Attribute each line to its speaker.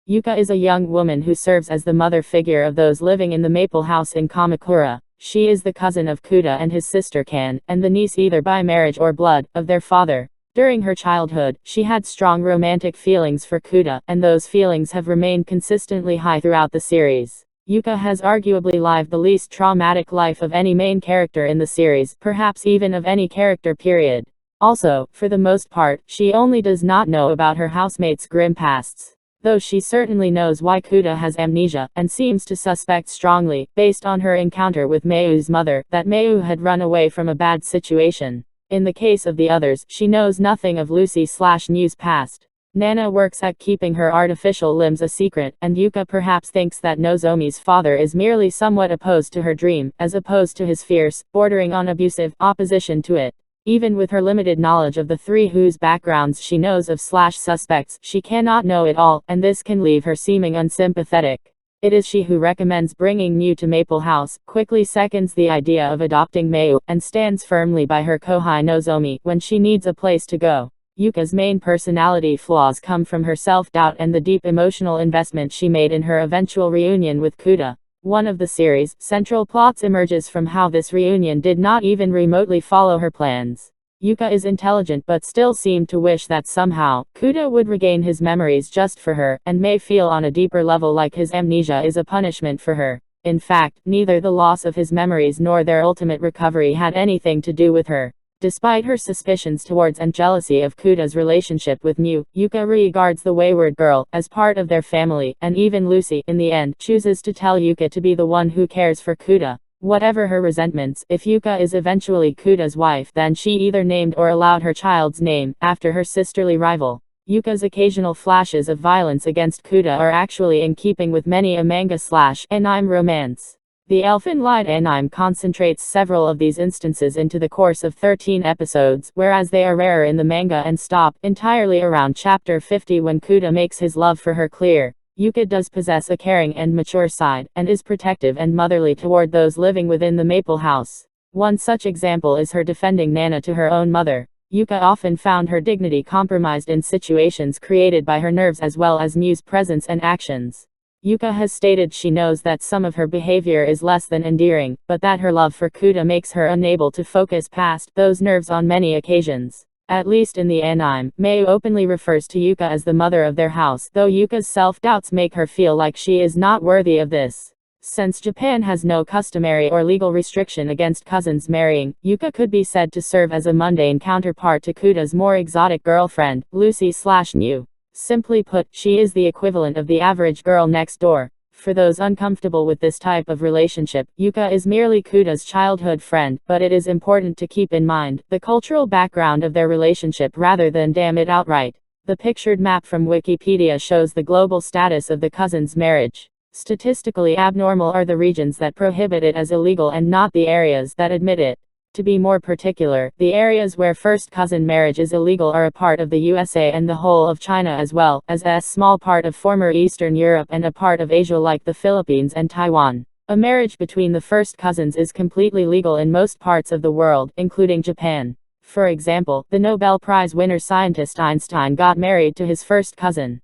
Speaker 1: Yuka is a young woman who serves as the mother figure of those living in the Maple House in Kamakura. She is the cousin of Kuta and his sister Kan, and the niece either by marriage or blood, of their father. During her childhood, she had strong romantic feelings for Kuta, and those feelings have remained consistently high throughout the series. Yuka has arguably lived the least traumatic life of any main character in the series, perhaps even of any character period. Also, for the most part, she only does not know about her housemates' grim pasts. Though she certainly knows why Kuta has amnesia, and seems to suspect strongly, based on her encounter with Mayu's mother, that Mayu had run away from a bad situation. In the case of the others, she knows nothing of Lucy/New's past. Nana works at keeping her artificial limbs a secret, and Yuka perhaps thinks that Nozomi's father is merely somewhat opposed to her dream, as opposed to his fierce, bordering on abusive, opposition to it. Even with her limited knowledge of the three whose backgrounds she knows of suspects, she cannot know it all, and this can leave her seeming unsympathetic. It is she who recommends bringing Mew to Maple House, quickly seconds the idea of adopting Mayu, and stands firmly by her Kohai Nozomi when she needs a place to go. Yuka's main personality flaws come from her self-doubt and the deep emotional investment she made in her eventual reunion with Kuta. One of the series' central plots emerges from how this reunion did not even remotely follow her plans. Yuka is intelligent but still seemed to wish that somehow, Kuta would regain his memories just for her, and may feel on a deeper level like his amnesia is a punishment for her. In fact, neither the loss of his memories nor their ultimate recovery had anything to do with her. Despite her suspicions towards and jealousy of Kuta's relationship with Mew, Yuka regards the wayward girl as part of their family, and even Lucy, in the end, chooses to tell Yuka to be the one who cares for Kuta. Whatever her resentments, if Yuka is eventually Kuta's wife, then she either named or allowed her child's name, after her sisterly rival. Yuka's occasional flashes of violence against Kuta are actually in keeping with many a manga/anime romance. The Elfen-Lied anime concentrates several of these instances into the course of 13 episodes, whereas they are rarer in the manga and stop entirely around chapter 50 when Kuta makes his love for her clear. Yuka does possess a caring and mature side, and is protective and motherly toward those living within the Maple House. One such example is her defending Nana to her own mother. Yuka often found her dignity compromised in situations created by her nerves as well as Mew's presence and actions. Yuka has stated she knows that some of her behavior is less than endearing, but that her love for Kuta makes her unable to focus past those nerves on many occasions. At least in the anime, Mayu openly refers to Yuka as the mother of their house, though Yuka's self-doubts make her feel like she is not worthy of this. Since Japan has no customary or legal restriction against cousins marrying, Yuka could be said to serve as a mundane counterpart to Kuta's more exotic girlfriend, Lucy/New. Simply put, she is the equivalent of the average girl next door. For those uncomfortable with this type of relationship, Yuka is merely Kuta's childhood friend, but it is important to keep in mind the cultural background of their relationship rather than damn it outright. The pictured map from Wikipedia shows the global status of the cousins' marriage. Statistically abnormal are the regions that prohibit it as illegal and not the areas that admit it. To be more particular, the areas where first cousin marriage is illegal are a part of the USA and the whole of China as well as a small part of former Eastern Europe and a part of Asia like the Philippines and Taiwan. A marriage between the first cousins is completely legal in most parts of the world, including Japan. For example, the Nobel Prize winner scientist Einstein got married to his first cousin.